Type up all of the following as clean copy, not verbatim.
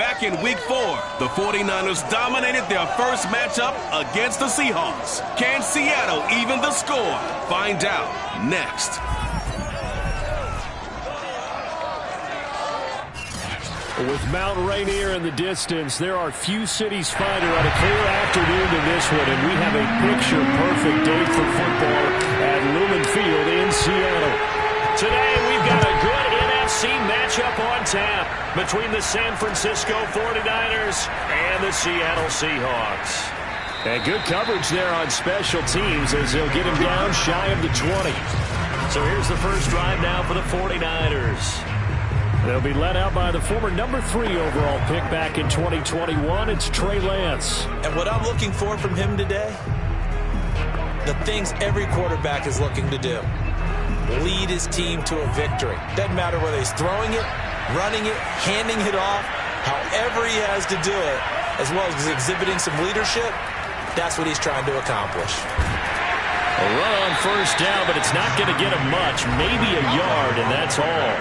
Back in Week 4, the 49ers dominated their first matchup against the Seahawks. Can Seattle even the score? Find out next. With Mount Rainier in the distance, there are few cities finer on a clear afternoon than this one, and we have a picture-perfect day for football at Lumen Field in Seattle. Today, we've got a good NFC matchup on tap between the San Francisco 49ers and the Seattle Seahawks. And good coverage there on special teams as they'll get him down shy of the 20. So here's the first drive now for the 49ers. They'll be led out by the former number 3 overall pick back in 2021. It's Trey Lance. And what I'm looking for from him today, the things every quarterback is looking to do. Lead his team to a victory. Doesn't matter whether he's throwing it, running it, handing it off, however he has to do it, as well as exhibiting some leadership, that's what he's trying to accomplish. A run on first down, but it's not going to get him much, maybe a yard, and that's all.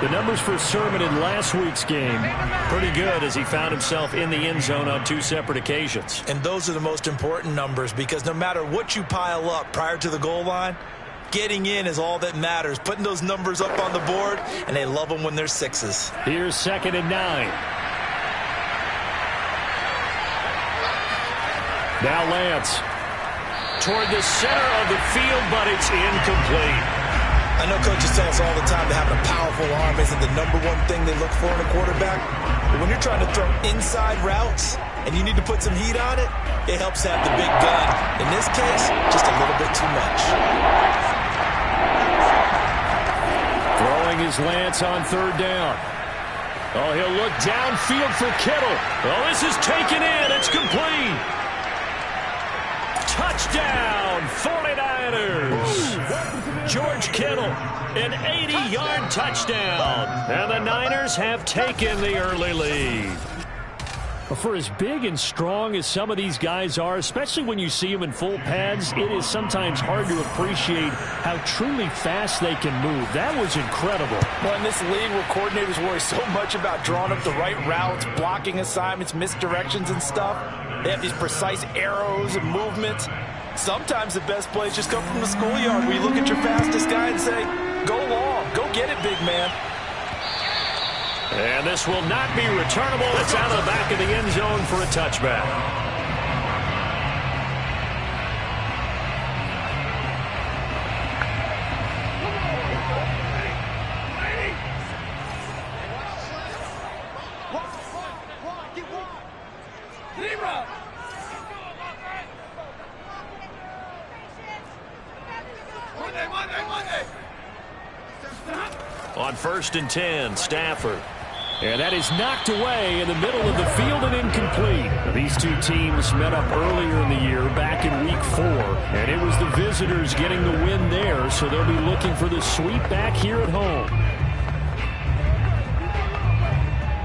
The numbers for Sermon in last week's game, pretty good as he found himself in the end zone on 2 separate occasions. And those are the most important numbers because no matter what you pile up prior to the goal line, getting in is all that matters. Putting those numbers up on the board, and they love them when they're 6s. Here's 2nd and 9. Now Lance. Toward the center of the field, but it's incomplete. I know coaches tell us all the time that having a powerful arm isn't the number one thing they look for in a quarterback. But when you're trying to throw inside routes and you need to put some heat on it, it helps have the big gun. In this case, just a little bit too much. Throwing is Lance on 3rd down. Oh, he'll look downfield for Kittle. Oh, this is taken in. It's complete. Touchdown, 49ers. George Kittle, an 80-yard touchdown. And the Niners have taken the early lead. For as big and strong as some of these guys are, especially when you see them in full pads, it is sometimes hard to appreciate how truly fast they can move. That was incredible. Well, in this league where coordinators worry so much about drawing up the right routes, blocking assignments, misdirections and stuff, they have these precise arrows and movements. Sometimes the best plays just come from the schoolyard where you look at your fastest guy and say, go long, go get it, big man. And this will not be returnable. It's out of the back of the end zone for a touchback. On 1st and 10, Stafford. And that is knocked away in the middle of the field and incomplete. These two teams met up earlier in the year, back in Week 4. And it was the visitors getting the win there, so they'll be looking for the sweep back here at home.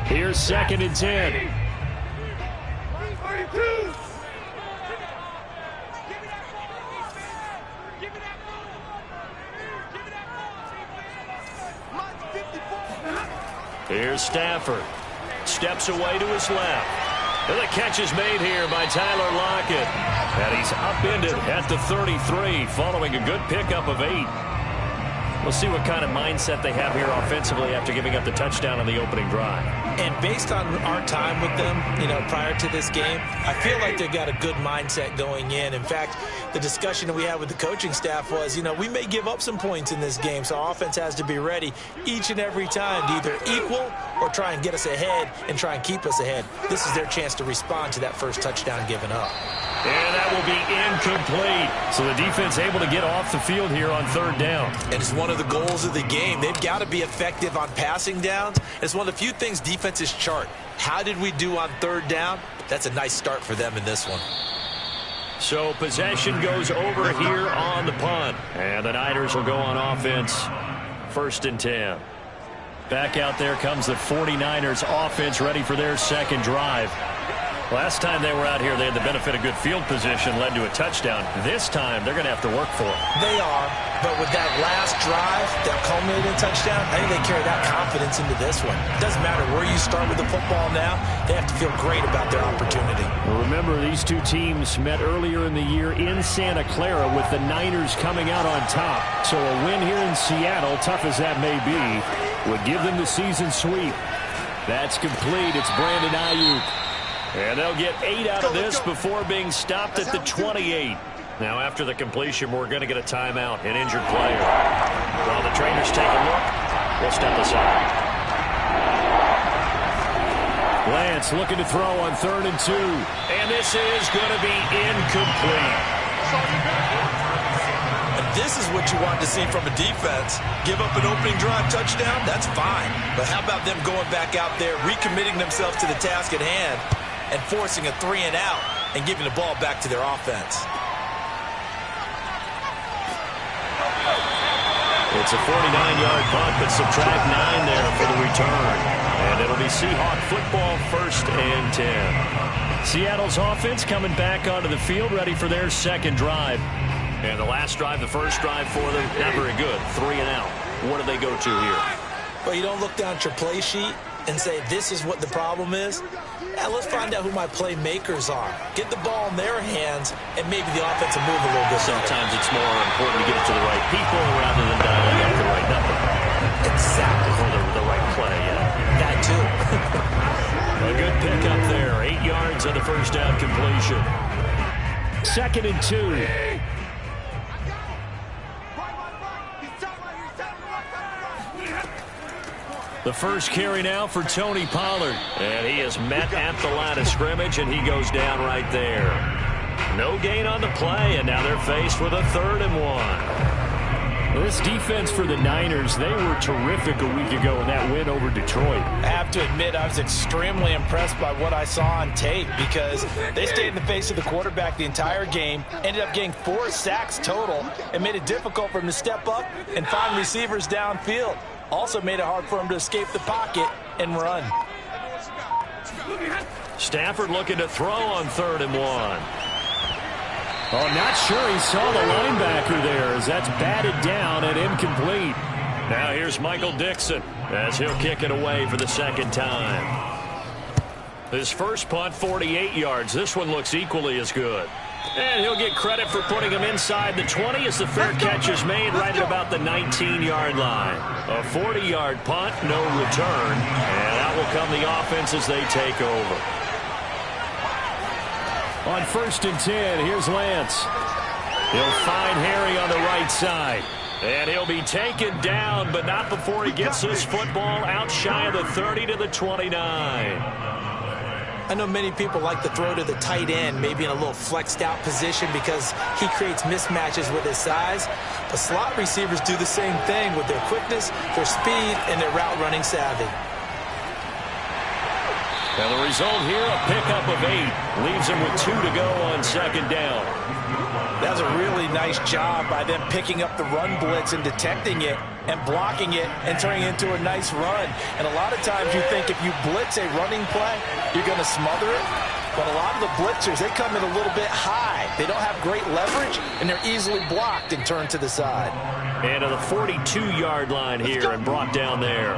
Here's 2nd and 10. Here's Stafford. Steps away to his left. And the catch is made here by Tyler Lockett. And he's upended at the 33 following a good pickup of 8. We'll see what kind of mindset they have here offensively after giving up the touchdown on the opening drive. And based on our time with them, prior to this game, I feel like they've got a good mindset going in. In fact, the discussion that we had with the coaching staff was, we may give up some points in this game, so our offense has to be ready each and every time to either equal or try and get us ahead and try and keep us ahead. This is their chance to respond to that first touchdown given up. And that will be incomplete. So the defense able to get off the field here on 3rd down. And it's one of the goals of the game. They've got to be effective on passing downs. It's one of the few things defenses chart. How did we do on 3rd down? That's a nice start for them in this one. So possession goes over here on the punt. And the Niners will go on offense. 1st and 10. Back out there comes the 49ers offense ready for their second drive. Last time they were out here, they had the benefit of good field position, led to a touchdown. This time, they're going to have to work for it. They are, but with that last drive that culminated in a touchdown, I think they carry that confidence into this one. It doesn't matter where you start with the football now. They have to feel great about their opportunity. Well, remember, these two teams met earlier in the year in Santa Clara with the Niners coming out on top. So a win here in Seattle, tough as that may be, would give them the season sweep. That's complete. It's Brandon Ayuk. And they'll get 8 out of this before being stopped at the 28. Now, after the completion, we're going to get a timeout, an injured player. While the trainers take a look, we'll step aside. Lance looking to throw on 3rd and 2. And this is going to be incomplete. And this is what you want to see from a defense. Give up an opening drive touchdown, that's fine. But how about them going back out there, recommitting themselves to the task at hand, and forcing a 3-and-out and giving the ball back to their offense. It's a 49-yard punt, but subtract 9 there for the return. And it'll be Seahawk football, 1st and 10. Seattle's offense coming back onto the field, ready for their second drive. And the last drive, the first drive for them, not very good. 3-and-out. What do they go to here? Well, you don't look down at your play sheet and say, this is what the problem is. Yeah, let's find out who my playmakers are. Get the ball in their hands, and maybe the offense will move a little bit. Sometimes it's more important to get it to the right people rather than dialing up the right number. Exactly. Or the right play, yeah. That too. A good pickup there. 8 yards on the first down completion. 2nd and 2. The first carry now for Tony Pollard. And he is met at the line of scrimmage, and he goes down right there. No gain on the play, and now they're faced with a 3rd and 1. This defense for the Niners, they were terrific a week ago in that win over Detroit. I have to admit, I was extremely impressed by what I saw on tape because they stayed in the face of the quarterback the entire game, ended up getting 4 sacks total, and made it difficult for him to step up and find receivers downfield. Also made it hard for him to escape the pocket and run. Stafford looking to throw on 3rd and 1. Oh, not sure he saw the linebacker there as that's batted down and incomplete. Now here's Michael Dixon as he'll kick it away for the second time. His first punt, 48 yards. This one looks equally as good. And he'll get credit for putting him inside the 20 as the fair catch is made right at about the 19-yard line. A 40-yard punt, no return. And out will come the offense as they take over. On 1st and 10, here's Lance. He'll find Harry on the right side. And he'll be taken down, but not before he gets this football out shy of the 30 to the 29. I know many people like to throw to the tight end, maybe in a little flexed out position because he creates mismatches with his size. But slot receivers do the same thing with their quickness, their speed, and their route running savvy. And the result here, a pickup of 8. Leaves him with 2 to go on 2nd down. That was a really nice job by them picking up the run blitz and detecting it and blocking it and turning it into a nice run. And a lot of times you think if you blitz a running play, you're going to smother it. But a lot of the blitzers, they come in a little bit high. They don't have great leverage, and they're easily blocked and turned to the side. And to the 42-yard line here and brought down there.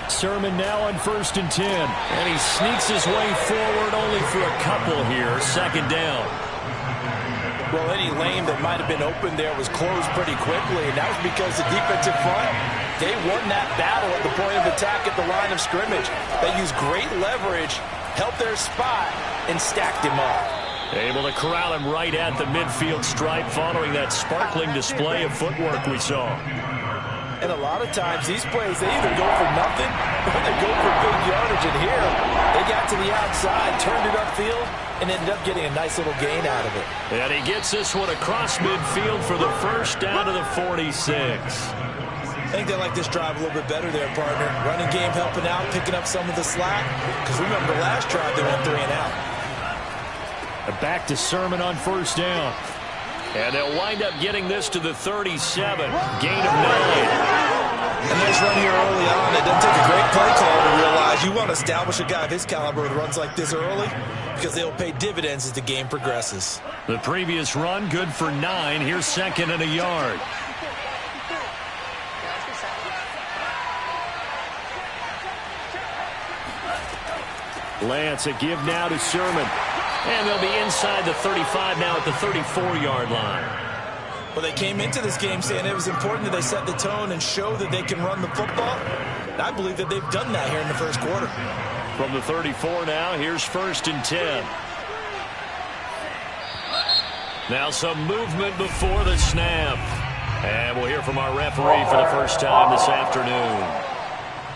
Sermon now on 1st and 10. And he sneaks his way forward only for a couple here. 2nd down. Well, any lane that might have been open there was closed pretty quickly, and that was because the defensive front, they won that battle at the point of attack at the line of scrimmage. They used great leverage, held their spot, and stacked him up. Able to corral him right at the midfield stripe following that sparkling display of footwork we saw. And a lot of times, these plays, they either go for nothing or they go for big yardage. And here, they got to the outside, turned it upfield, and ended up getting a nice little gain out of it. And he gets this one across midfield for the first down to the 46. I think they like this drive a little bit better there, partner. Running game helping out, picking up some of the slack. Because remember, the last drive, they went 3-and-out. Back to Sermon on 1st down. And they'll wind up getting this to the 37. Gain of 9. A nice run here early on. It doesn't take a great play call to realize you want to establish a guy of his caliber with runs like this early because they'll pay dividends as the game progresses. The previous run, good for 9. Here's 2nd and a yard. Lance, a give now to Sermon. And they'll be inside the 35 now at the 34-yard line. Well, they came into this game saying it was important that they set the tone and show that they can run the football. And I believe that they've done that here in the first quarter. From the 34 now, here's 1st and 10. Now some movement before the snap. And we'll hear from our referee for the first time this afternoon.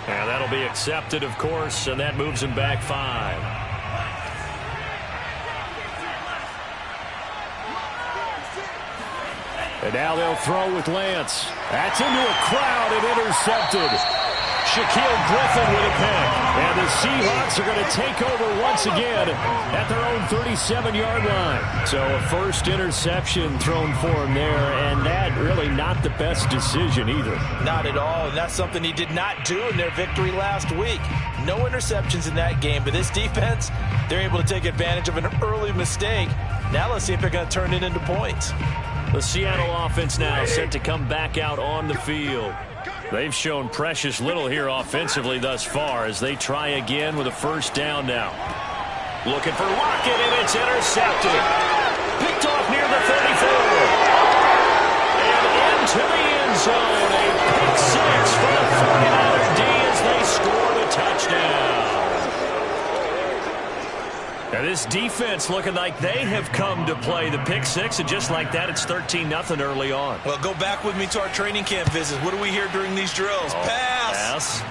And that'll be accepted, of course, and that moves him back 5. And now they'll throw with Lance. That's into a crowd and intercepted. Shaquille Griffin with a pick. And the Seahawks are going to take over once again at their own 37-yard line. So a first interception thrown for him there, and that really not the best decision either. Not at all, and that's something he did not do in their victory last week. No interceptions in that game, but this defense, they're able to take advantage of an early mistake. Now let's see if they're going to turn it into points. The Seattle offense now set to come back out on the field. They've shown precious little here offensively thus far as they try again with a first down now. Looking for Lockett, and it's intercepted. Picked off near the 34. And into the end zone. A pick 6 for the 49er D as they score the touchdown. Now this defense looking like they have come to play the pick 6, and just like that, it's 13-0 early on. Well, go back with me to our training camp visits. What do we hear during these drills? Pass.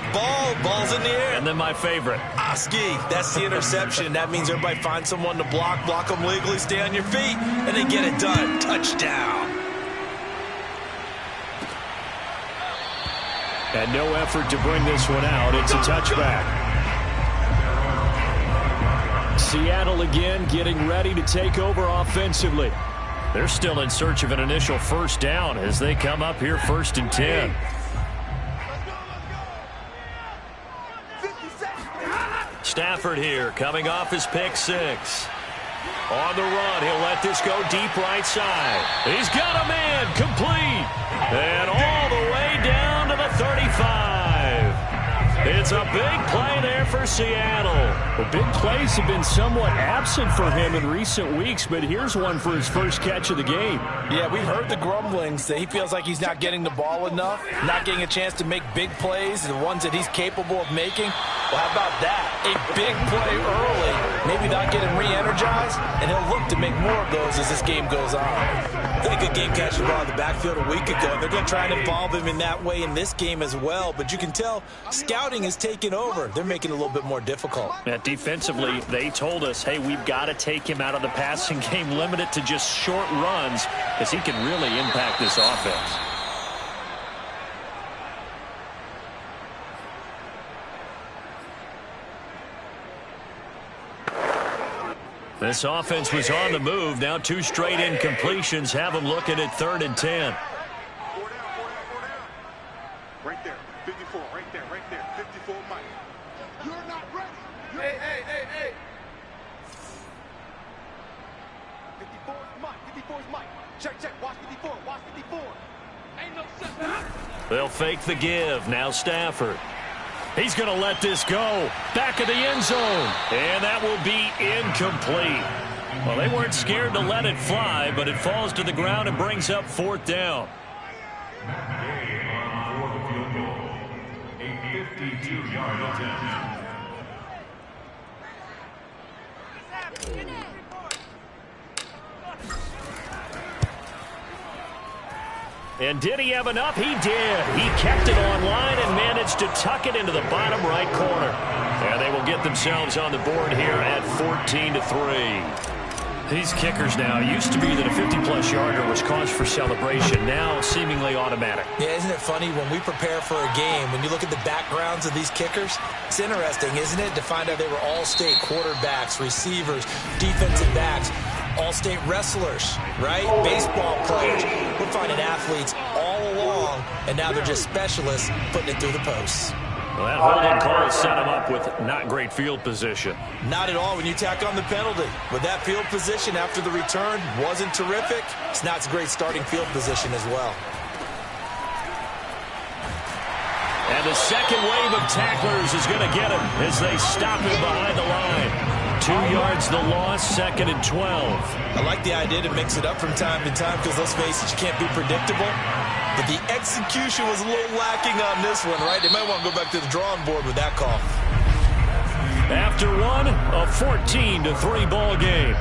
Ball's in the air. And then my favorite. Ski. That's the interception. That means everybody finds someone to block them legally, stay on your feet, and they get it done. Touchdown. And no effort to bring this one out. It's a touchback. Seattle again getting ready to take over offensively. They're still in search of an initial first down as they come up here 1st and 10. Stafford here coming off his pick 6. On the run, he'll let this go deep right side. He's got a man complete. And all the way down to the 35. It's a big play there for Seattle. The big plays have been somewhat absent for him in recent weeks, but here's one for his first catch of the game. Yeah, we've heard the grumblings that he feels like he's not getting the ball enough, not getting a chance to make big plays, the ones that he's capable of making. Well, how about that? A big play early, maybe not get him re-energized, and he'll look to make more of those as this game goes on. I think a game catching the ball in the backfield a week ago. They're going to try and involve him in that way in this game as well, but you can tell scouting is taking over. They're making it a little bit more difficult. Yeah, defensively, they told us, hey, we've got to take him out of the passing game, limit it to just short runs, because he can really impact this offense. This offense was on the move. Now 2 straight incompletions have them looking at 3rd and 10. Right there, 54, right there, 54, Mike. You're not ready. Hey. 54 is Mike, 54 is Mike. Check, watch 54. Ain't no set. They'll fake the give. Now Stafford. He's going to let this go. Back of the end zone. And that will be incomplete. Well, they weren't scared to let it fly, but it falls to the ground and brings up 4th down. A 52-yard attempt. And did he have enough? He did. He kept it online and managed to tuck it into the bottom right corner. And they will get themselves on the board here at 14-3. These kickers now, used to be that a 50-plus yarder was cause for celebration, now seemingly automatic. Yeah, isn't it funny when we prepare for a game, when you look at the backgrounds of these kickers, it's interesting, isn't it, to find out they were all-state quarterbacks, receivers, defensive backs, all-state wrestlers, right? Baseball players. We're finding athletes all along, and now they're just specialists putting it through the posts. Well, that holding call set him up with not great field position. Not at all when you tack on the penalty. With that field position after the return wasn't terrific, it's not a great starting field position as well. And the second wave of tacklers is going to get him as they stop him behind the line. 2 yards the loss, 2nd and 12. I like the idea to mix it up from time to time because, let's face it, you can't be predictable. But the execution was a little lacking on this one, right? They might want to go back to the drawing board with that call. After one, a 14-3 ball game.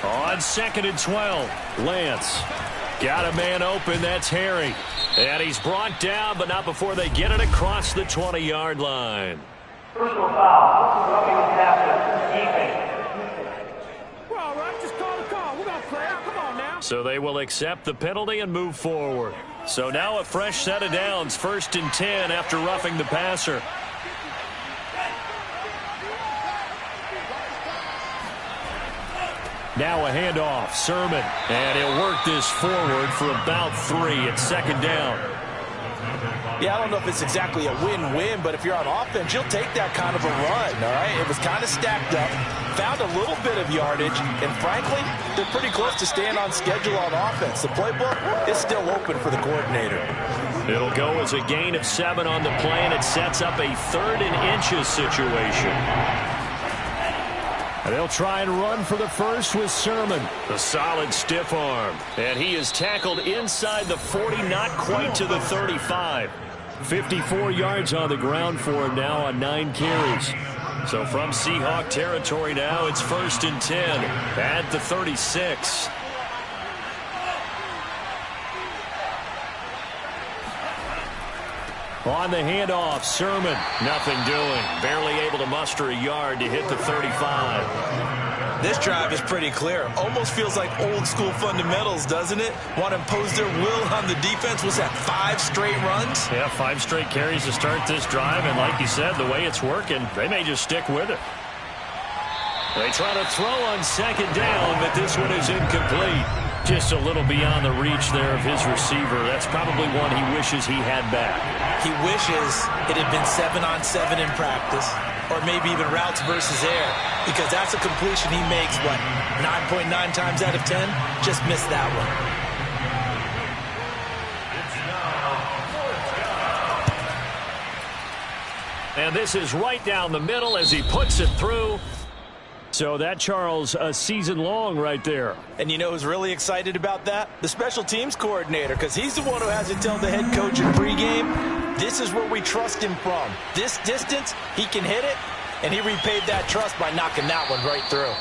On 2nd and 12, Lance got a man open. That's Harry. And he's brought down, but not before they get it across the 20-yard line. Personal foul. Roughing the passer. Defense. We're all right. Just call the call. We're going to play. Come on now. So they will accept the penalty and move forward. So now a fresh set of downs. 1st and 10 after roughing the passer. Now a handoff. Sermon. And he'll work this forward for about 3 at 2nd down. Yeah, I don't know if it's exactly a win-win, but if you're on offense, you'll take that kind of a run, all right? It was kind of stacked up, found a little bit of yardage, and frankly, they're pretty close to staying on schedule on offense. The playbook is still open for the coordinator. It'll go as a gain of 7 on the play, and it sets up a 3rd and inches situation. And they'll try and run for the first with Sermon. A solid stiff arm. And he is tackled inside the 40, not quite to the 35. 54 yards on the ground for him now on 9 carries. So from Seahawk territory now, it's 1st and 10 at the 36. On the handoff, Sermon, nothing doing. Barely able to muster a yard to hit the 35. This drive is pretty clear. Almost feels like old school fundamentals, doesn't it? Want to impose their will on the defense. Was that 5 straight runs? Yeah, 5 straight carries to start this drive. And like you said, the way it's working, they may just stick with it. They try to throw on 2nd down, but this one is incomplete. Just a little beyond the reach there of his receiver. That's probably one he wishes he had back. He wishes it had been 7-on-7 in practice, or maybe even routes versus air, because that's a completion he makes, what, 9.9 times out of 10? Just missed that one. And this is right down the middle as he puts it through. So that, Charles, a season long right there. And you know who's really excited about that? The special teams coordinator, because he's the one who has to tell the head coach in pregame, this is where we trust him from. This distance, he can hit it, and he repaid that trust by knocking that one right through.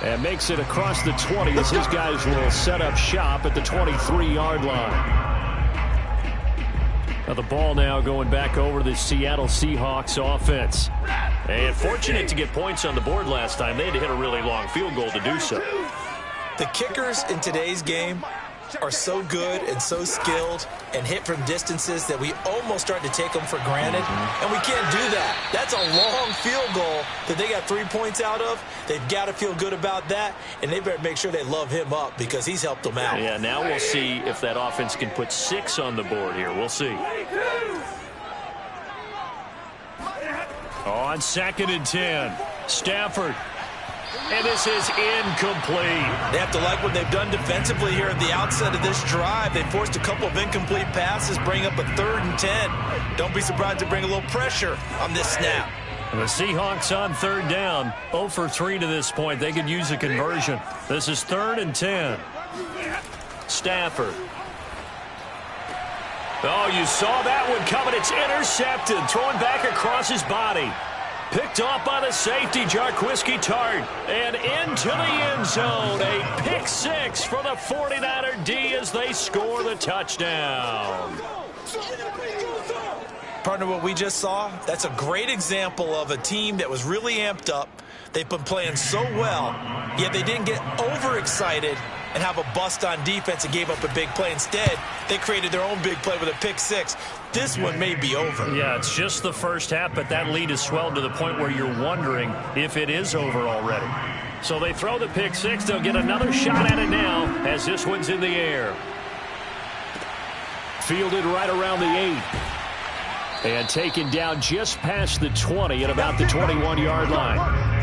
And makes it across the 20 as his guys will set up shop at the 23-yard line. Now the ball now going back over to the Seattle Seahawks offense. And fortunate to get points on the board last time. They had to hit a really long field goal to do so. The kickers in today's game are so good and so skilled and hit from distances that we almost start to take them for granted. And we can't do that. That's a long field goal that they got 3 points out of. They've got to feel good about that, and they better make sure they love him up because he's helped them out. Yeah, now we'll see if that offense can put 6 on the board here. We'll see. On 2nd and 10, Stafford. And this is incomplete. They have to like what they've done defensively here at the outset of this drive. They forced a couple of incomplete passes, bring up a 3rd and 10. Don't be surprised to bring a little pressure on this snap. And the Seahawks on 3rd down, 0 for 3 to this point. They could use a conversion. This is 3rd and 10. Stafford. Oh, you saw that one coming. It's intercepted. Thrown back across his body. Picked off by the safety, Jarquiski Tart. And into the end zone. A pick 6 for the 49er D as they score the touchdown. Partner, what we just saw, that's a great example of a team that was really amped up. They've been playing so well, yet they didn't get overexcited and have a bust on defense and gave up a big play. Instead, they created their own big play with a pick six. This one may be over. Yeah, it's just the first half, but that lead has swelled to the point where you're wondering if it is over already. So they throw the pick six. They'll get another shot at it now as this one's in the air. Fielded right around the 8. And taken down just past the 20 at about the 21-yard line.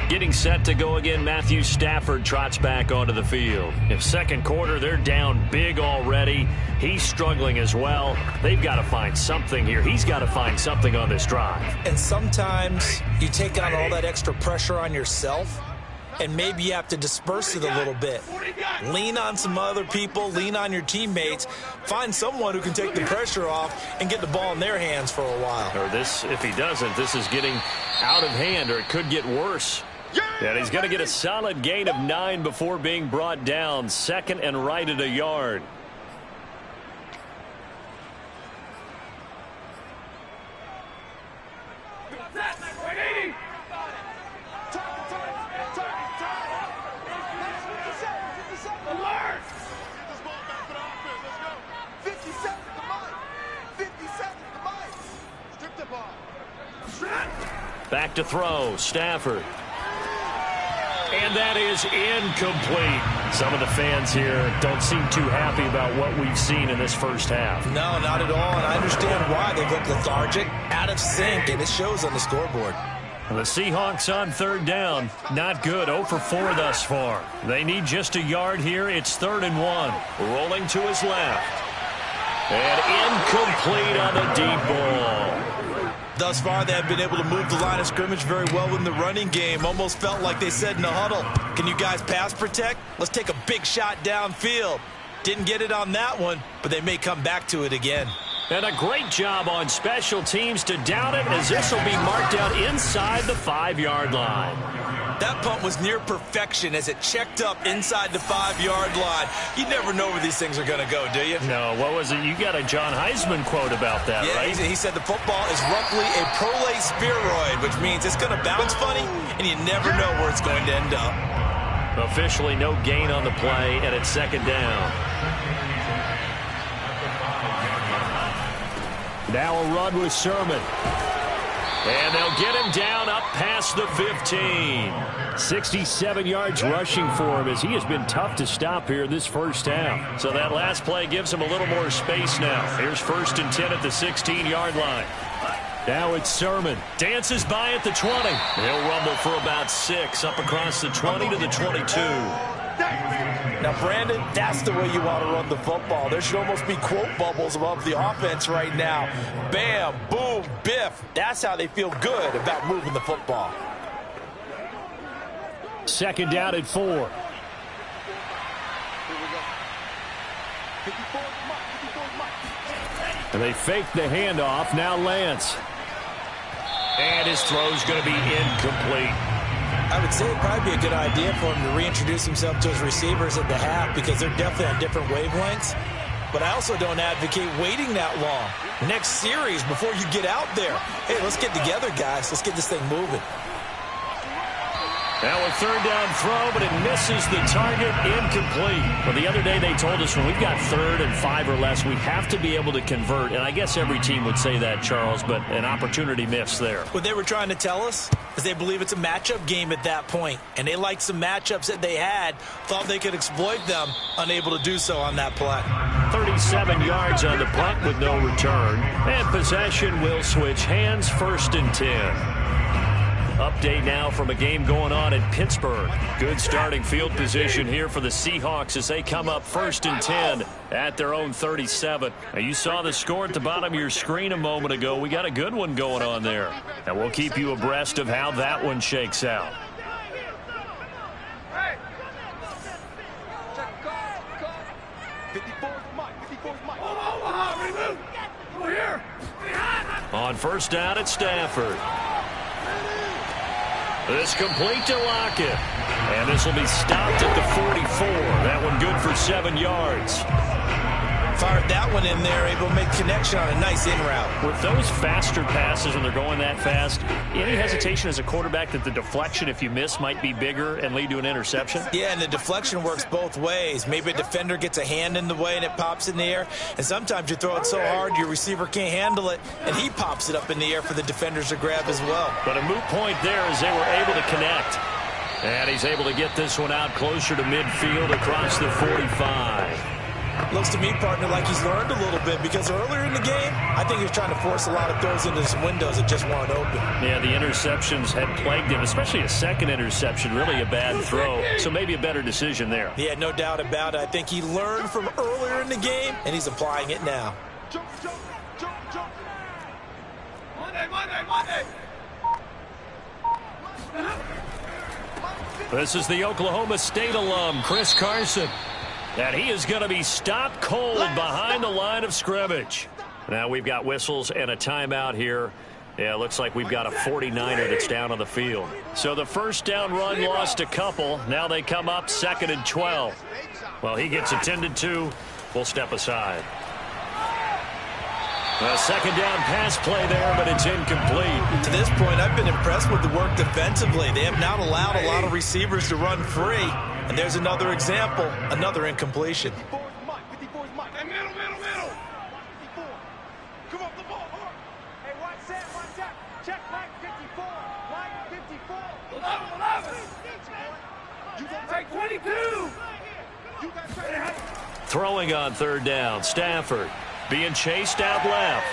Getting set to go again, Matthew Stafford trots back onto the field. In second quarter, they're down big already. He's struggling as well. They've got to find something here. He's got to find something on this drive. And sometimes you take on all that extra pressure on yourself, and maybe you have to disperse it a little bit. Lean on some other people, lean on your teammates, find someone who can take the pressure off and get the ball in their hands for a while. Or this, if he doesn't, this is getting out of hand, or it could get worse. And he's going to get a solid gain of 9 before being brought down. Second and right at a yard. Back to throw, Stafford. And that is incomplete. Some of the fans here don't seem too happy about what we've seen in this first half. No, not at all, and I understand why. They look lethargic, out of sync, and it shows on the scoreboard. And the Seahawks on third down. Not good, 0 for 4 thus far. They need just a yard here. It's 3rd and 1. Rolling to his left. And incomplete on the deep ball. Thus far, they have been able to move the line of scrimmage very well in the running game. Almost felt like they said in the huddle, can you guys pass protect? Let's take a big shot downfield. Didn't get it on that one, but they may come back to it again. And a great job on special teams to down it, as this will be marked out inside the 5-yard line. That punt was near perfection as it checked up inside the 5-yard line. You never know where these things are going to go, do you? No, what was it? You got a John Heisman quote about that, yeah, right? He said the football is roughly a prolate spheroid, which means it's going to bounce funny, and you never know where it's going to end up. Officially no gain on the play, and it's second down. Now a run with Sermon. And they'll get him down up past the 15. 67 yards rushing for him, as he has been tough to stop here this first half. So that last play gives him a little more space now. Here's 1st and 10 at the 16-yard line. Now it's Sermon. Dances by at the 20. He'll rumble for about 6 up across the 20 to the 22. Now, Brandon, that's the way you want to run the football. There should almost be quote bubbles above the offense right now. Bam, boom, biff. That's how they feel good about moving the football. Second down at 4. And they fake the handoff. Now Lance. And his throw's going to be incomplete. I would say it'd probably be a good idea for him to reintroduce himself to his receivers at the half, because they're definitely on different wavelengths. But I also don't advocate waiting that long. Next series, before you get out there, hey, let's get together, guys. Let's get this thing moving. Now a third down throw, but it misses the target, incomplete. Well, the other day they told us when we've got 3rd and 5 or less, we have to be able to convert. And I guess every team would say that, Charles, but an opportunity missed there. What they were trying to tell us is they believe it's a matchup game at that point. And they liked some matchups that they had, thought they could exploit them, unable to do so on that play. 37 yards on the punt with no return. And possession will switch hands, 1st and 10. Update now from a game going on in Pittsburgh. Good starting field position here for the Seahawks as they come up 1st and 10 at their own 37. Now, you saw the score at the bottom of your screen a moment ago. We got a good one going on there. And we'll keep you abreast of how that one shakes out. On 1st down at Stafford. This complete to Lockett. And this will be stopped at the 44. That one good for 7 yards. Fired that one in there, able to make connection on a nice in route. With those faster passes when they're going that fast, any hesitation as a quarterback that the deflection, if you miss, might be bigger and lead to an interception? Yeah, and the deflection works both ways. Maybe a defender gets a hand in the way and it pops in the air, and sometimes you throw it so hard your receiver can't handle it, and he pops it up in the air for the defenders to grab as well. But a moot point there as they were able to connect. And he's able to get this one out closer to midfield across the 45. Looks to me, partner, like he's learned a little bit, because earlier in the game, I think he was trying to force a lot of throws into some windows that just weren't open. Yeah, the interceptions had plagued him, especially a second interception, really a bad throw. So maybe a better decision there. Yeah, no doubt about it. I think he learned from earlier in the game, and he's applying it now. Jump, jump, jump, jump. Monday, Monday, Monday. This is the Oklahoma State alum, Chris Carson. And he is going to be stopped cold behind the line of scrimmage. Now we've got whistles and a timeout here. Yeah, it looks like we've got a 49er that's down on the field. So the first down run lost a couple. Now they come up 2nd and 12. Well, he gets attended to. We'll step aside. A second down pass play there, but it's incomplete. To this point, I've been impressed with the work defensively. They have not allowed a lot of receivers to run free. And there's another example, another incompletion. 54 is Mike. 54 is Mike. Hey, middle, middle, middle. 54. Come up the ball. Hey, watch that, watch that. Check Mike 54. Mike 54. 11. You gonna take 22. You got 20. Throwing on third down, Stafford being chased out left.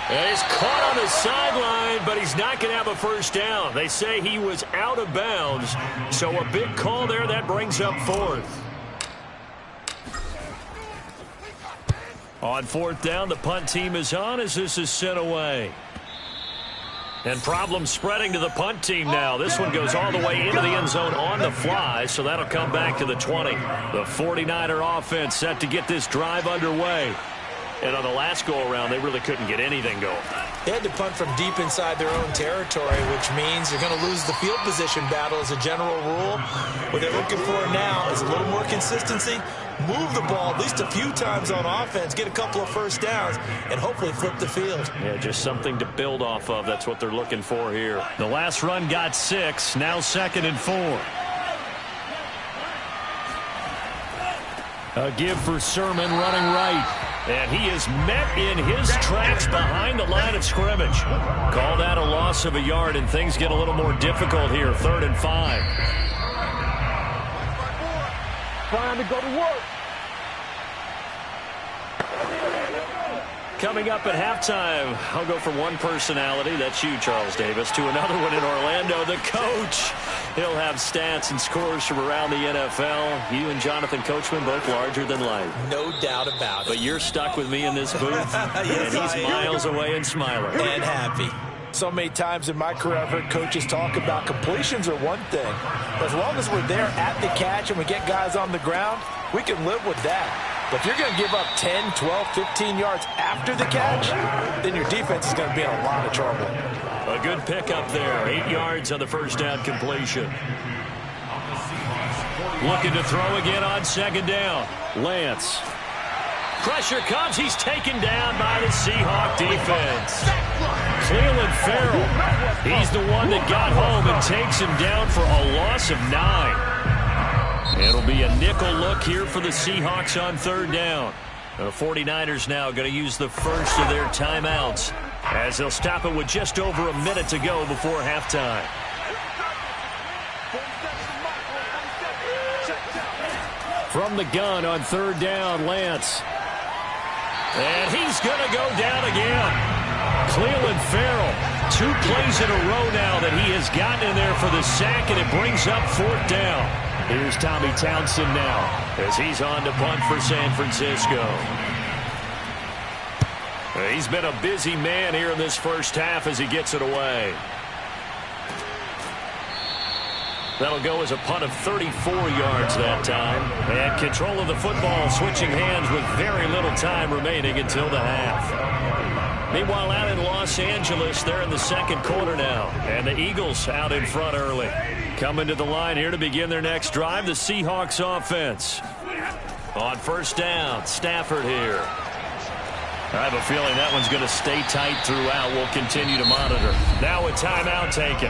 And he's caught on the sideline, but he's not going to have a first down. They say he was out of bounds, so a big call there. That brings up 4th. On 4th down, the punt team is on as this is sent away. And problems spreading to the punt team now. This one goes all the way into the end zone on the fly, so that'll come back to the 20. The 49er offense set to get this drive underway. And on the last go-around, they really couldn't get anything going. They had to punt from deep inside their own territory, which means they're going to lose the field position battle as a general rule. What they're looking for now is a little more consistency, move the ball at least a few times on offense, get a couple of first downs, and hopefully flip the field. Yeah, just something to build off of. That's what they're looking for here. The last run got 6, now 2nd and 4. A give for Sermon running right. And he is met in his tracks behind the line of scrimmage. Call that a loss of a yard, and things get a little more difficult here. 3rd and 5. Trying to go to work. Coming up at halftime, I'll go from one personality, that's you, Charles Davis, to another one in Orlando, the coach. He'll have stats and scores from around the NFL. You and Jonathan Coachman, both larger than life. No doubt about it. But you're stuck with me in this booth, yes, and he's miles away and smiling. And happy. So many times in my career, I've heard coaches talk about completions are one thing. But as long as we're there at the catch and we get guys on the ground, we can live with that. But if you're going to give up 10, 12, 15 yards after the catch, then your defense is going to be in a lot of trouble. A good pickup there. 8 yards on the first down completion. Looking to throw again on 2nd down. Lance. Pressure comes. He's taken down by the Seahawks defense. Cleveland Farrell. He's the one that got home and takes him down for a loss of 9. It'll be a nickel look here for the Seahawks on 3rd down. The 49ers now going to use the first of their timeouts as they'll stop it with just over a minute to go before halftime. From the gun on 3rd down, Lance. And he's going to go down again. Cleveland Farrell, 2 plays in a row now that he has gotten in there for the sack, and it brings up 4th down. Here's Tommy Townsend now as he's on to punt for San Francisco. He's been a busy man here in this first half as he gets it away. That'll go as a punt of 34 yards that time. And control of the football switching hands with very little time remaining until the half. Meanwhile, out in Los Angeles, they're in the 2nd quarter now. And the Eagles out in front early. Coming to the line here to begin their next drive, the Seahawks offense. On first down, Stafford here. I have a feeling that one's going to stay tight throughout. We'll continue to monitor. Now a timeout taken.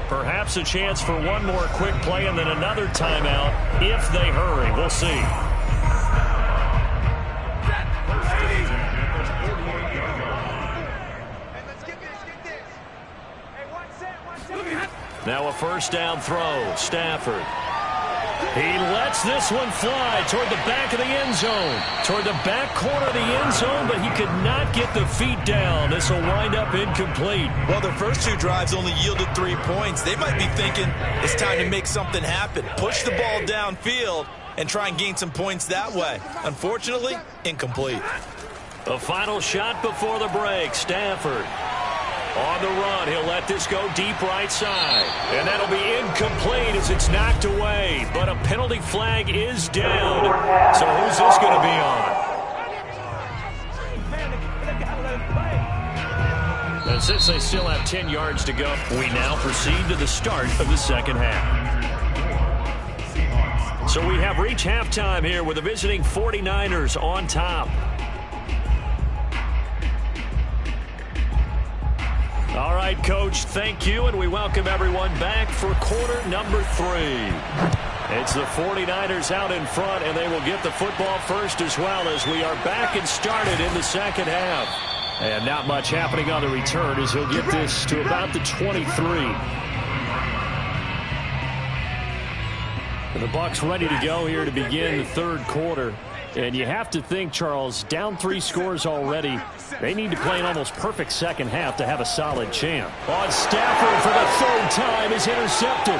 Perhaps a chance for one more quick play and then another timeout if they hurry. We'll see. Now a first down throw. Stafford. He lets this one fly toward the back of the end zone. Toward the back corner of the end zone, but he could not get the feet down. This will wind up incomplete. Well, their first 2 drives only yielded 3 points. They might be thinking it's time to make something happen. Push the ball downfield and try and gain some points that way. Unfortunately, incomplete. A final shot before the break. Stafford. On the run, he'll let this go deep right side. And that'll be incomplete as it's knocked away. But a penalty flag is down. So who's this going to be on? And since they still have 10 yards to go, we now proceed to the start of the second half. So we have reached halftime here with the visiting 49ers on top. All right, Coach, thank you, and we welcome everyone back for quarter number 3. It's the 49ers out in front, and they will get the football first as well as we are back and started in the second half. And not much happening on the return as he'll get this to about the 23. And the Bucs ready to go here to begin the third quarter. And you have to think, Charles, down 3 scores already. They need to play an almost perfect second half to have a solid chance. On Stafford for the 3rd time is intercepted.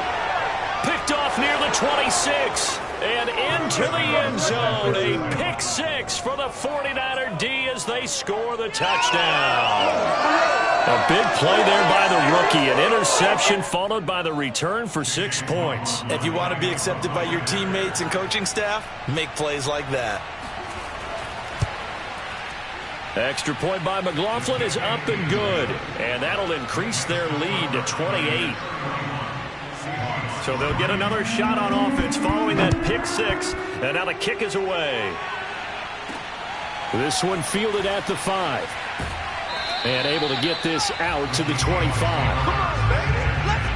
Picked off near the 26. And into the end zone. A pick 6 for the 49er D as they score the touchdown. A big play there by the rookie. An interception followed by the return for 6 points. If you want to be accepted by your teammates and coaching staff, make plays like that. Extra point by McLaughlin is up and good. And that'll increase their lead to 28. So they'll get another shot on offense following that pick 6. And now the kick is away. This one fielded at the 5. And able to get this out to the 25. Come on, baby. Let's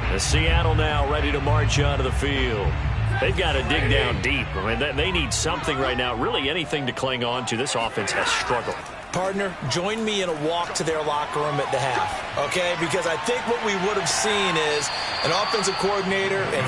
go! The Seattle now ready to march onto the field. They've got to dig down deep. I mean, they need something right now, really anything to cling on to. This offense has struggled. Partner, join me in a walk to their locker room at the half, okay? Because I think what we would have seen is an offensive coordinator and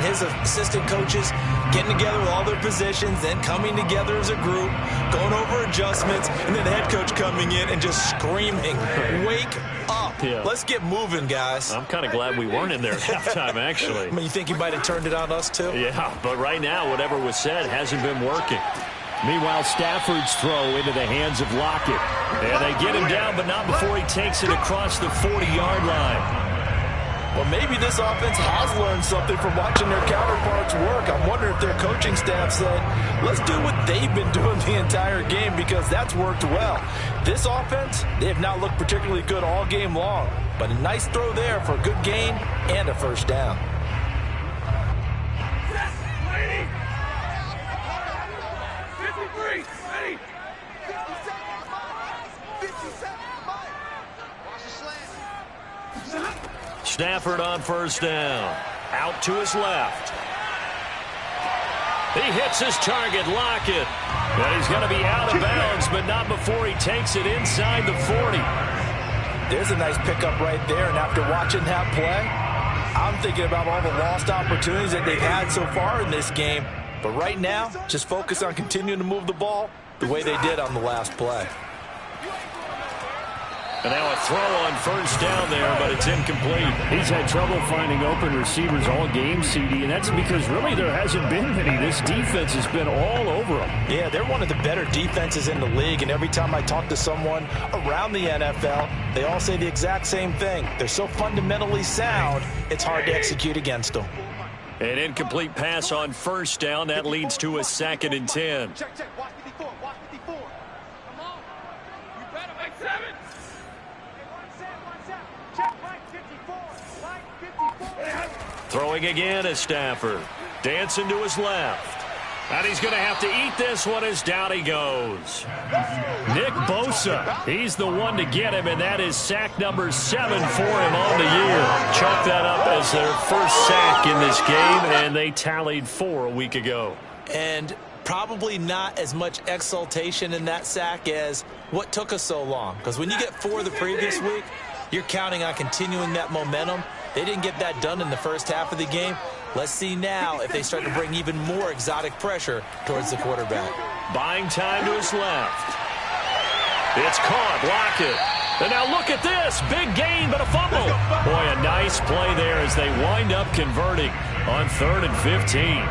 his assistant coaches getting together with all their positions, then coming together as a group, going over adjustments, and then the head coach coming in and just screaming, wake up. Yeah. Let's get moving, guys. I'm kind of glad we weren't in there at halftime, actually. I mean, you think you might have turned it on us, too? Yeah, but right now, whatever was said hasn't been working. Meanwhile, Stafford's throw into the hands of Lockett. And they get him down, but not before he takes it across the 40-yard line. Well, maybe this offense has learned something from watching their counterparts work. I'm wondering if their coaching staff said, let's do what they've been doing the entire game because that's worked well. This offense, they have not looked particularly good all game long. But a nice throw there for a good gain and a first down. Stafford on first down. Out to his left. He hits his target, Lockett. And he's going to be out of bounds, but not before he takes it inside the 40. There's a nice pickup right there, and after watching that play, I'm thinking about all the lost opportunities that they've had so far in this game. But right now, just focus on continuing to move the ball the way they did on the last play. And now a throw on first down there, but it's incomplete. He's had trouble finding open receivers all game, CD, and that's because really there hasn't been many. This defense has been all over them. Yeah, they're one of the better defenses in the league, and every time I talk to someone around the NFL, they all say the exact same thing. They're so fundamentally sound, it's hard to execute against them. An incomplete pass on first down. That leads to a 2nd and 10. Check. Watch 54. Watch 54. Come on. You better make 7. Hey, one set. Check, Mike 54. Mike 54. Throwing again is Stafford. Dancing to his left. And he's going to have to eat this one as down he goes. Nick Bosa, he's the one to get him, and that is sack number 7 for him on the year. Chalk that up as their first sack in this game, and they tallied 4 a week ago. And probably not as much exultation in that sack as what took us so long. Because when you get 4 the previous week, you're counting on continuing that momentum. They didn't get that done in the first half of the game. Let's see now if they start to bring even more exotic pressure towards the quarterback. Buying time to his left. It's caught. Lockett. And now look at this. Big gain, but a fumble. Boy, a nice play there as they wind up converting on 3rd and 15.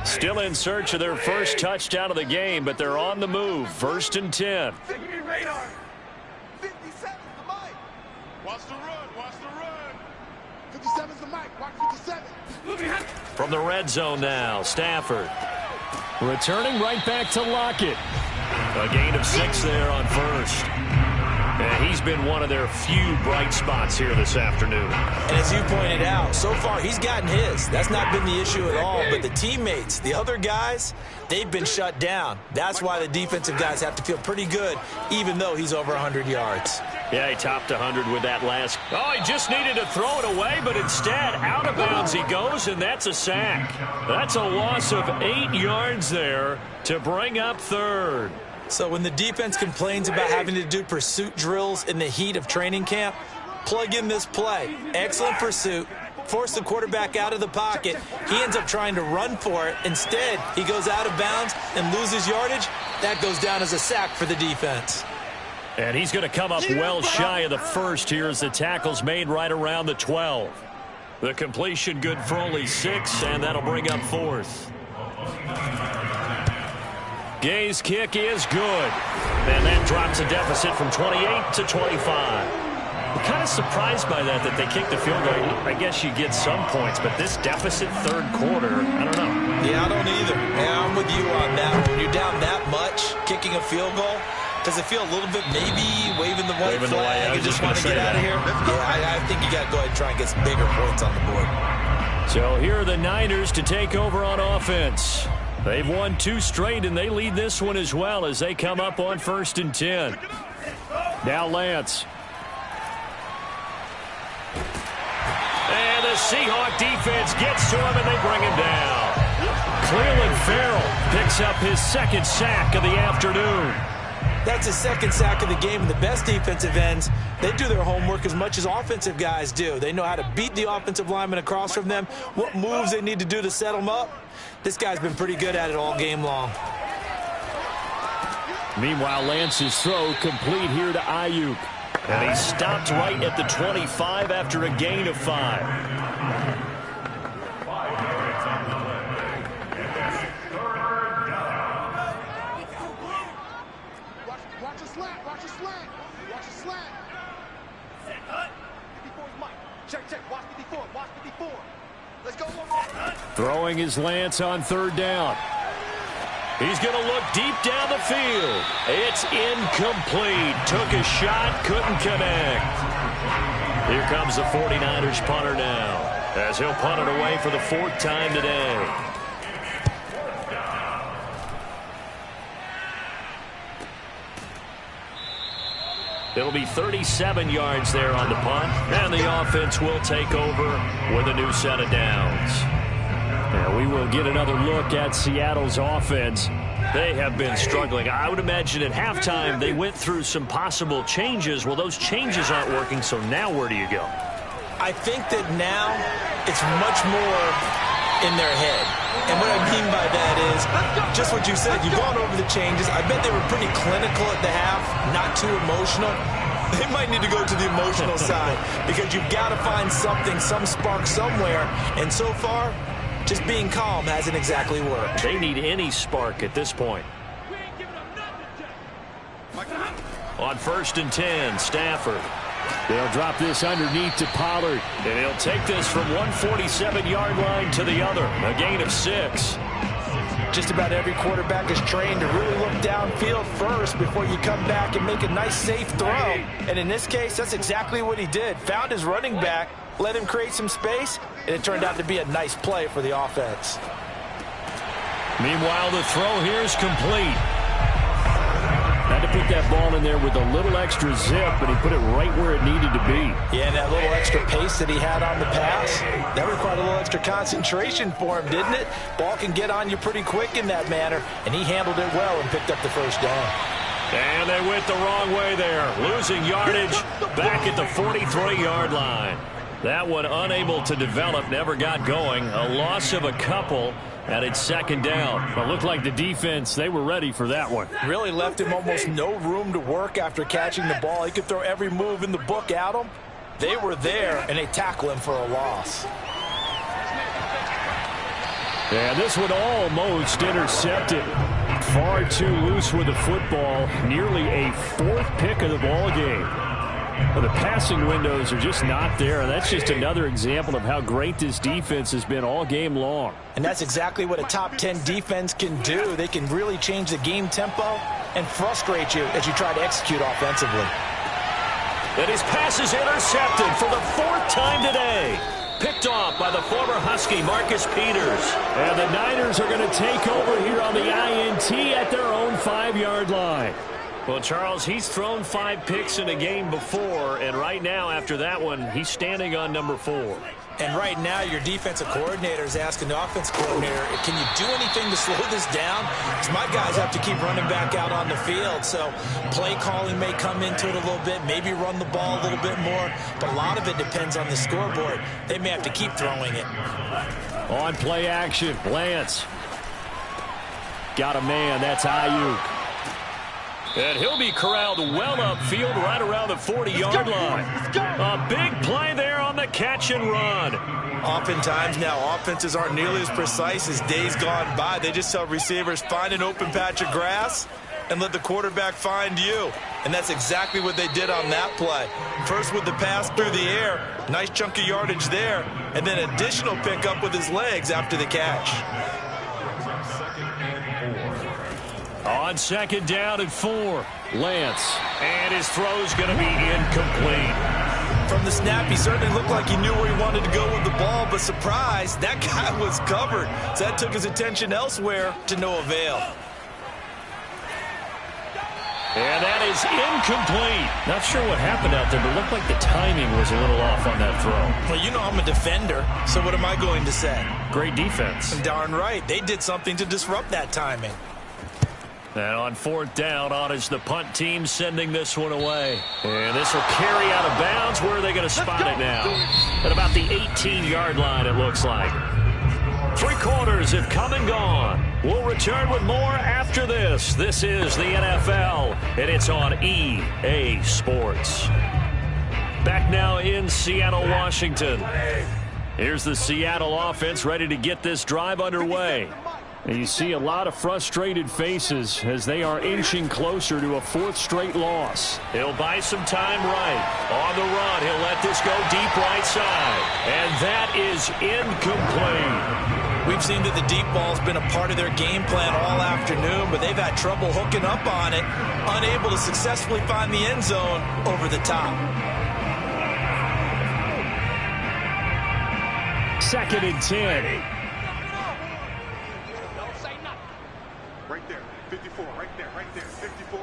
Still in search of their first touchdown of the game, but they're on the move. 1st and 10. 57's the mic. Watch the run. Watch the run. 57's the mic. Watch 57. From the red zone now, Stafford. Returning right back to Lockett. A gain of 6 there on 1st. And he's been one of their few bright spots here this afternoon. And as you pointed out, so far he's gotten his. That's not been the issue at all. But the teammates, the other guys, they've been shut down. That's why the defensive guys have to feel pretty good, even though he's over 100 yards. Yeah, he topped 100 with that last. Oh, he just needed to throw it away, but instead, out of bounds he goes, and that's a sack. That's a loss of 8 yards there to bring up 3rd. So when the defense complains about having to do pursuit drills in the heat of training camp, plug in this play. Excellent pursuit. Force the quarterback out of the pocket. He ends up trying to run for it. Instead, he goes out of bounds and loses yardage. That goes down as a sack for the defense. And he's going to come up well shy of the 1st here as the tackle's made right around the 12. The completion good for only 6, and that'll bring up 4th. Gay's kick is good. And that drops a deficit from 28 to 25. I'm kind of surprised by that they kicked the field goal. I guess you get some points, but this deficit 3rd quarter, I don't know. Yeah, I don't either. Yeah, I'm with you on that. When you're down that much, kicking a field goal, does it feel a little bit maybe waving the white flag? You just want to get out of here? Yeah, I think you got to go ahead and try and get some bigger points on the board. So here are the Niners to take over on offense. They've won 2 straight, and they lead this one as well as they come up on 1st and 10. Now Lance. And the Seahawks defense gets to him, and they bring him down. Cleveland Farrell picks up his 2nd sack of the afternoon. That's his 2nd sack of the game, and the best defensive ends, they do their homework as much as offensive guys do. They know how to beat the offensive lineman across from them, what moves they need to do to set them up. This guy's been pretty good at it all game long. Meanwhile, Lance's throw complete here to Ayuk. And he stopped right at the 25 after a gain of 5. Watch a slant. Watch a slant. Watch a slant. 54's Mike. Check. Watch 54. Watch 54. Let's go. Throwing his Lance on 3rd down. He's going to look deep down the field. It's incomplete. Took a shot, couldn't connect. Here comes the 49ers punter now, as he'll punt it away for the 4th time today. It'll be 37 yards there on the punt, and the offense will take over with a new set of downs. Now we will get another look at Seattle's offense. They have been struggling. I would imagine at halftime they went through some possible changes. Well, those changes aren't working, so now where do you go? I think that now it's much more in their head. And what I mean by that is just what you said. You've gone over the changes. I bet they were pretty clinical at the half, not too emotional. They might need to go to the emotional side because you've got to find something, some spark somewhere. And so far, just being calm hasn't exactly worked. They need any spark at this point. On 1st and 10, Stafford. They'll drop this underneath to Pollard. And he'll take this from 147-yard line to the other. A gain of 6. Just about every quarterback is trained to really look downfield first before you come back and make a nice, safe throw. And in this case, that's exactly what he did. Found his running back, let him create some space, and it turned out to be a nice play for the offense. Meanwhile, the throw here is complete. Had to put that ball in there with a little extra zip, but he put it right where it needed to be. Yeah, and that little extra pace that he had on the pass, that required a little extra concentration for him, didn't it? Ball can get on you pretty quick in that manner, and he handled it well and picked up the first down. And they went the wrong way there, losing yardage back at the 43-yard line. That one unable to develop, never got going. A loss of a couple. And it's second down. It looked like the defense, they were ready for that one. Really left him almost no room to work after catching the ball. He could throw every move in the book at him. They were there, and they tackle him for a loss. And this one almost intercepted. Far too loose with the football. Nearly a fourth pick of the ball game. Well, the passing windows are just not there. That's just another example of how great this defense has been all game long. And that's exactly what a top 10 defense can do. They can really change the game tempo and frustrate you as you try to execute offensively. And his pass is intercepted for the fourth time today. Picked off by the former Husky, Marcus Peters. And the Niners are going to take over here on the INT at their own 5-yard line. Well, Charles, he's thrown 5 picks in a game before, and right now, after that one, he's standing on number 4. And right now, your defensive coordinator is asking the offensive coordinator, can you do anything to slow this down? Because my guys have to keep running back out on the field. So play calling may come into it a little bit, maybe run the ball a little bit more, but a lot of it depends on the scoreboard. They may have to keep throwing it. On play action, Lance. Got a man, that's Ayuk. And he'll be corralled well upfield right around the 40-yard line. A big play there on the catch and run. Oftentimes now, offenses aren't nearly as precise as days gone by. They just tell receivers, find an open patch of grass and let the quarterback find you. And that's exactly what they did on that play. First with the pass through the air, nice chunk of yardage there, and then additional pickup with his legs after the catch. On second down and 4, Lance. And his throw's going to be incomplete. From the snap, he certainly looked like he knew where he wanted to go with the ball, but surprise, that guy was covered. So that took his attention elsewhere to no avail. And that is incomplete. Not sure what happened out there, but it looked like the timing was a little off on that throw. Well, you know I'm a defender, so what am I going to say? Great defense. Darn right. They did something to disrupt that timing. And on fourth down, on is the punt team sending this one away. And this will carry out of bounds. Where are they going to spot it now? At about the 18-yard line, it looks like. 3 quarters have come and gone. We'll return with more after this. This is the NFL, and it's on EA Sports. Back now in Seattle, Washington. Here's the Seattle offense ready to get this drive underway. And you see a lot of frustrated faces as they are inching closer to a 4th straight loss. He'll buy some time right. On the run, he'll let this go deep right side. And that is incomplete. We've seen that the deep ball's been a part of their game plan all afternoon, but they've had trouble hooking up on it, unable to successfully find the end zone over the top. Second and 10. Right there, 54, right there, 54.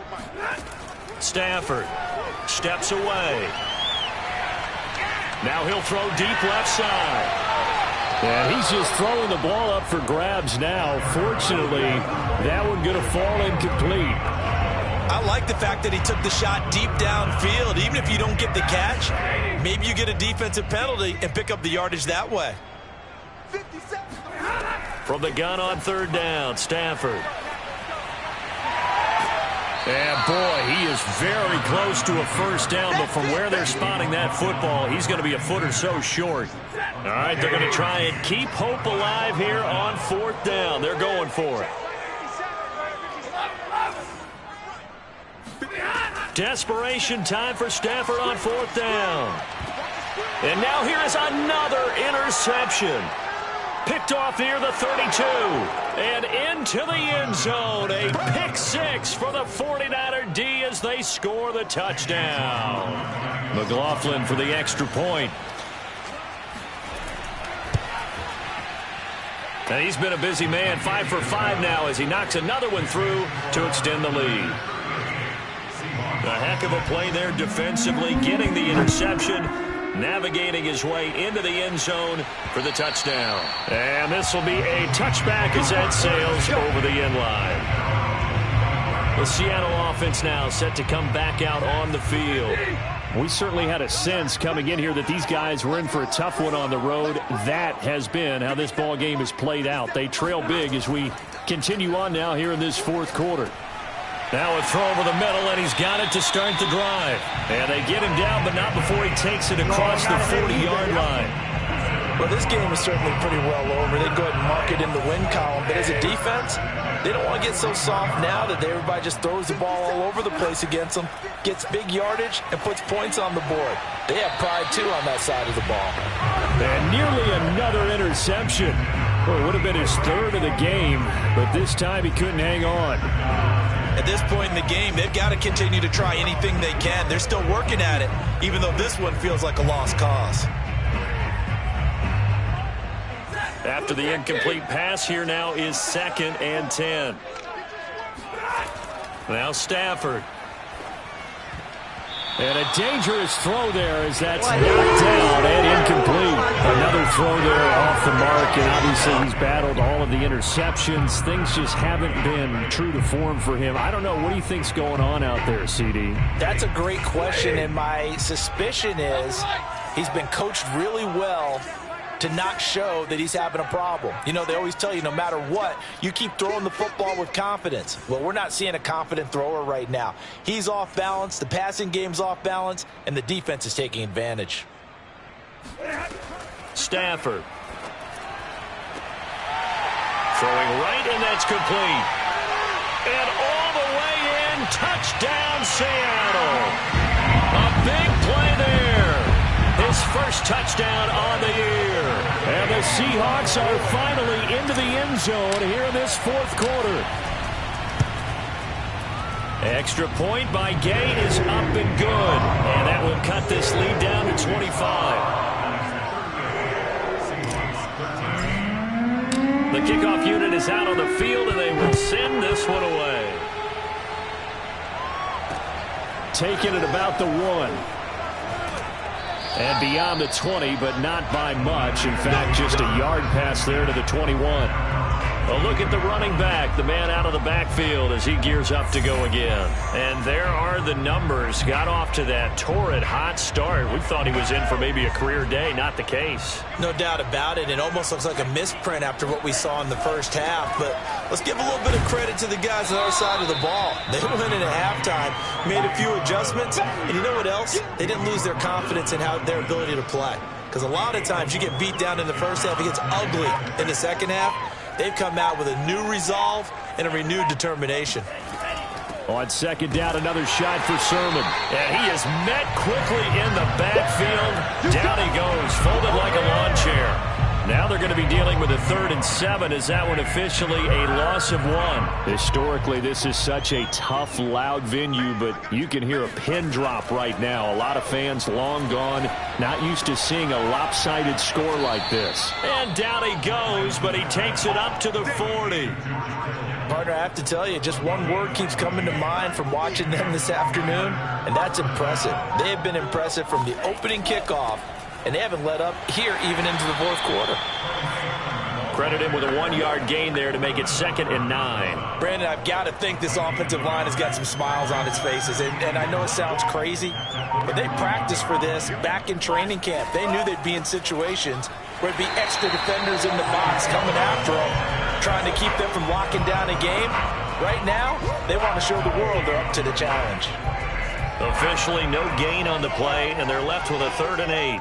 Stafford steps away. Now he'll throw deep left side. And he's just throwing the ball up for grabs now. Fortunately, that one going to fall incomplete. I like the fact that he took the shot deep downfield. Even if you don't get the catch, maybe you get a defensive penalty and pick up the yardage that way. From the gun on third down, Stafford. And boy, he is very close to a first down, but from where they're spotting that football, he's going to be a foot or so short. All right, they're going to try and keep hope alive here on 4th down. They're going for it. Desperation time for Stafford on 4th down. And now here is another interception. Picked off near the 32. And into the end zone. A pick six for the 49er D as they score the touchdown. McLaughlin for the extra point. And he's been a busy man, 5 for 5 now as he knocks another one through to extend the lead. A heck of a play there defensively, getting the interception, navigating his way into the end zone for the touchdown. And this will be a touchback as that sails over the end line. The Seattle offense now set to come back out on the field. We certainly had a sense coming in here that these guys were in for a tough one on the road. That has been how this ball game has played out. They trail big as we continue on now here in this fourth quarter. Now a throw over the middle, and he's got it to start the drive. And they get him down, but not before he takes it across the 40-yard line. Well, this game is certainly pretty well over. They go ahead and mark it in the win column. But as a defense, they don't want to get so soft now that everybody just throws the ball all over the place against them, gets big yardage, and puts points on the board. They have pride, too, on that side of the ball. And nearly another interception. Well, it would have been his third of the game, but this time he couldn't hang on. At this point in the game, they've got to continue to try anything they can. They're still working at it, even though this one feels like a lost cause. After the incomplete pass, here now is 2nd and 10. Now Stafford. And a dangerous throw there as that's knocked down and incomplete. Another throw there off the mark, and obviously he's battled all of the interceptions. Things just haven't been true to form for him. I don't know. What do you think's going on out there, CD? That's a great question, and my suspicion is he's been coached really well to not show that he's having a problem. You know, they always tell you no matter what, you keep throwing the football with confidence. Well, we're not seeing a confident thrower right now. He's off balance, the passing game's off balance, and the defense is taking advantage. Stafford. Throwing right, and that's complete. And all the way in, touchdown Seattle. A big play there. His first touchdown on the year. And the Seahawks are finally into the end zone here in this fourth quarter. Extra point by Gay is up and good. And that will cut this lead down to 25. The kickoff unit is out on the field, and they will send this one away. Taking it about the 1. And beyond the 20, but not by much. In fact, just a yard pass there to the 21. A look at the running back, the man out of the backfield as he gears up to go again. And there are the numbers. Got off to that torrid hot start. We thought he was in for maybe a career day. Not the case. No doubt about it. It almost looks like a misprint after what we saw in the first half. But let's give a little bit of credit to the guys on our side of the ball. They went in at halftime, made a few adjustments. And you know what else? They didn't lose their confidence in their ability to play. Because a lot of times you get beat down in the first half. It gets ugly in the second half. They've come out with a new resolve and a renewed determination. On 2nd down, another shot for Sermon. And he is met quickly in the backfield. Down he goes, folded like a lawn chair. Now they're going to be dealing with a 3rd and 7 as that one officially a loss of 1. Historically, this is such a tough, loud venue, but you can hear a pin drop right now. A lot of fans long gone, not used to seeing a lopsided score like this. And down he goes, but he takes it up to the 40. Partner, I have to tell you, just one word keeps coming to mind from watching them this afternoon, and that's impressive. They have been impressive from the opening kickoff, and they haven't let up here even into the fourth quarter. Credit him with a 1-yard gain there to make it 2nd and 9. Brandon, I've got to think this offensive line has got some smiles on its faces. And I know it sounds crazy, but they practiced for this back in training camp. They knew they'd be in situations where it'd be extra defenders in the box coming after them, trying to keep them from locking down a game. Right now, they want to show the world they're up to the challenge. Officially no gain on the play, and they're left with a 3rd and 8.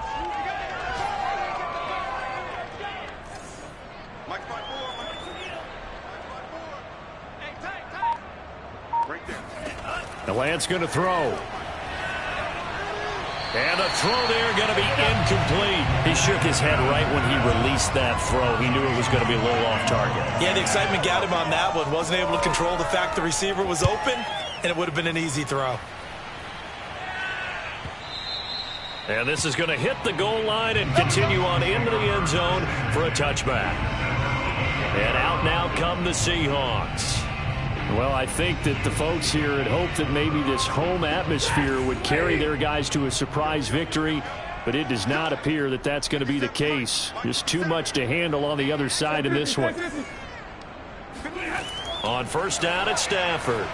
The Lance going to throw. And the throw there going to be incomplete. He shook his head right when he released that throw. He knew it was going to be a little off target. Yeah, the excitement got him on that one. Wasn't able to control the fact the receiver was open, and it would have been an easy throw. And this is going to hit the goal line and continue on into the end zone for a touchback. And out now come the Seahawks. Well, I think that the folks here had hoped that maybe this home atmosphere would carry their guys to a surprise victory, but it does not appear that that's going to be the case. Just too much to handle on the other side in this one. On first down, it's Stafford.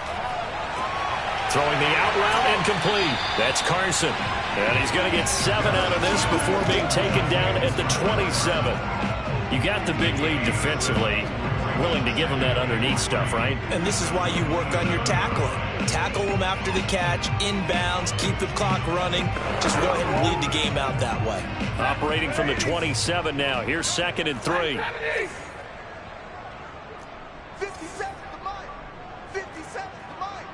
Throwing the out route incomplete. That's Carson. And he's going to get 7 out of this before being taken down at the 27. You got the big lead defensively. Willing to give him that underneath stuff, right? And this is why you work on your tackling. Tackle them after the catch, inbounds, keep the clock running. Just go ahead and bleed the game out that way. Operating from the 27 now. Here's 2nd and 3. 57 to Mike. 57 to Mike.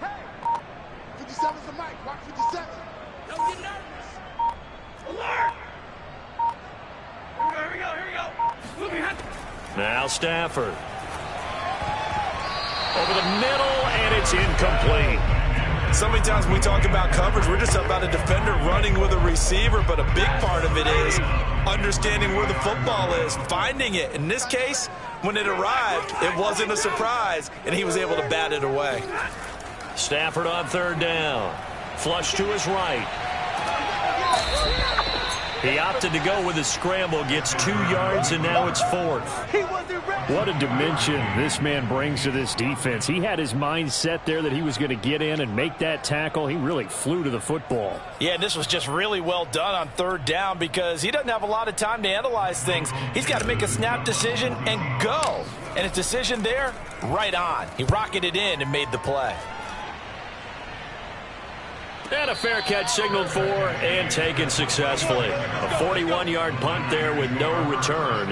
Hey. 57 to Mike. Watch 57. Don't get nervous. Alert. Here we go. Now Stafford. Over the middle, and it's incomplete. So many times when we talk about coverage, we're just about a defender running with a receiver, but a big part of it is understanding where the football is, finding it. In this case, when it arrived, it wasn't a surprise, and he was able to bat it away. Stafford on 3rd down. Flush to his right. He opted to go with a scramble, gets 2 yards, and now it's 4th. What a dimension this man brings to this defense. He had his mind set there that he was going to get in and make that tackle. He really flew to the football. Yeah, this was just really well done on 3rd down because he doesn't have a lot of time to analyze things. He's got to make a snap decision and go. And his decision there, right on. He rocketed in and made the play. And a fair catch signaled for and taken successfully. A 41-yard punt there with no return.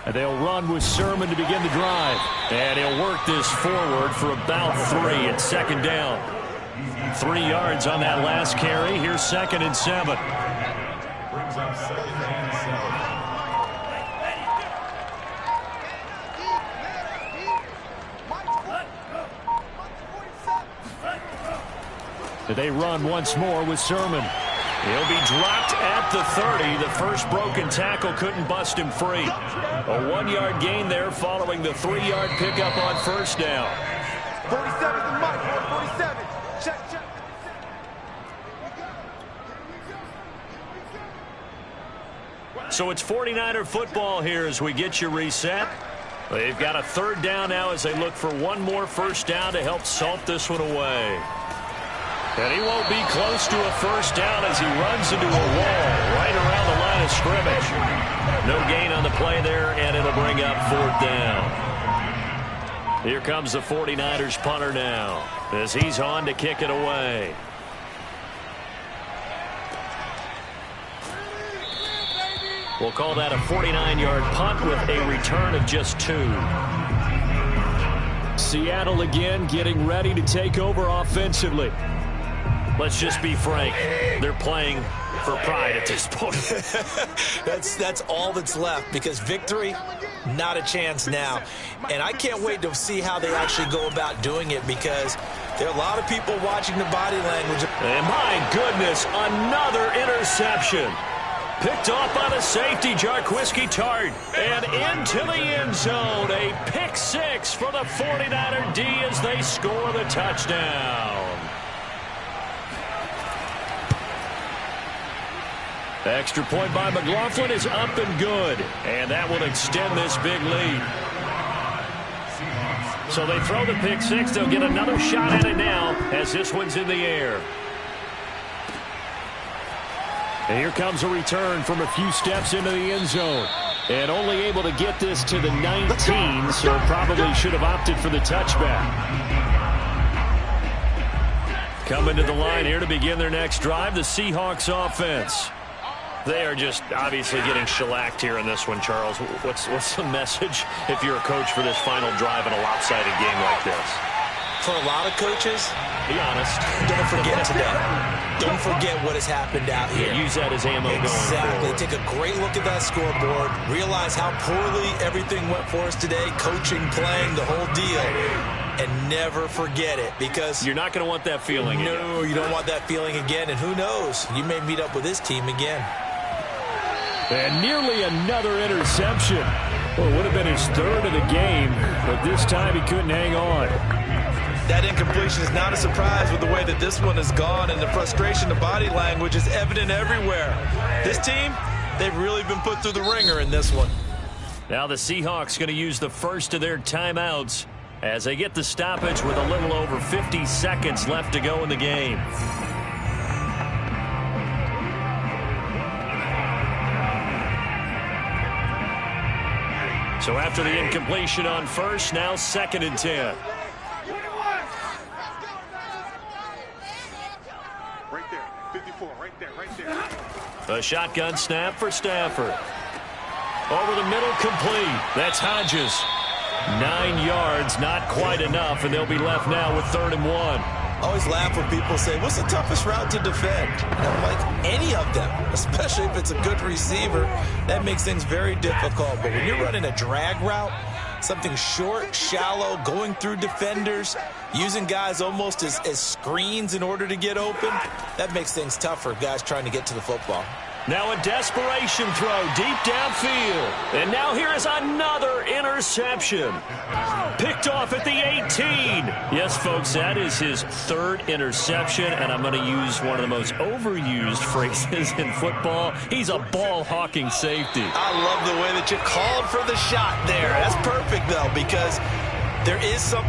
And they'll run with Sermon to begin the drive. And he'll work this forward for about 3 at 2nd down. 3 yards on that last carry. Here's 2nd and 7. They run once more with Sermon. He'll be dropped at the 30. The first broken tackle couldn't bust him free. A 1-yard gain there following the 3-yard pickup on first down. 47 to Mike. 47. Check. So it's 49er football here as we get you reset. They've got a 3rd down now as they look for one more first down to help salt this one away. And he won't be close to a first down as he runs into a wall right around the line of scrimmage. No gain on the play there, and it'll bring up 4th down. Here comes the 49ers punter now as he's on to kick it away. We'll call that a 49-yard punt with a return of just 2. Seattle again getting ready to take over offensively. Let's just be frank. They're playing for pride at this point. That's all that's left because victory, not a chance now. And I can't wait to see how they actually go about doing it because there are a lot of people watching the body language. And my goodness, another interception. Picked off by the safety, Jarquiski Tart. And into the end zone. A pick 6 for the 49er D as they score the touchdown. Extra point by McLaughlin is up and good. And that will extend this big lead. So they throw the pick 6. They'll get another shot at it now as this one's in the air. And here comes a return from a few steps into the end zone. And only able to get this to the 19, so probably should have opted for the touchback. Coming to the line here to begin their next drive, the Seahawks offense. They are just obviously getting shellacked here in this one, Charles. What's the message if you're a coach for this final drive in a lopsided game like this? For a lot of coaches, be honest. Don't forget today. Don't forget what has happened out here. Yeah, use that as ammo going forward. Take a great look at that scoreboard. Realize how poorly everything went for us today. Coaching, playing, the whole deal. And never forget it, because you're not going to want that feeling again. No, you don't want that feeling again. And who knows? You may meet up with this team again. And nearly another interception. Well, it would have been his third of the game, but this time he couldn't hang on. That incompletion is not a surprise with the way that this one has gone, and the frustration, the body language is evident everywhere. This team, they've really been put through the ringer in this one. Now the Seahawks going to use the first of their timeouts as they get the stoppage with a little over 50 seconds left to go in the game. So after the incompletion on first, now 2nd and 10. Right there, 54, right there. A shotgun snap for Stafford. Over the middle, complete. That's Hodges. 9 yards, not quite enough, and they'll be left now with 3rd and 1. Always laugh when people say, what's the toughest route to defend? And I'm like, any of them, especially if it's a good receiver, that makes things very difficult. But when you're running a drag route, something short, shallow, going through defenders, using guys almost as screens in order to get open, that makes things tough for guys trying to get to the football. Now a desperation throw deep downfield. And now here is another interception. Picked off at the 18. Yes, folks, that is his 3rd interception, and I'm going to use one of the most overused phrases in football. He's a ball-hawking safety. I love the way that you called for the shot there. That's perfect, though, because there is something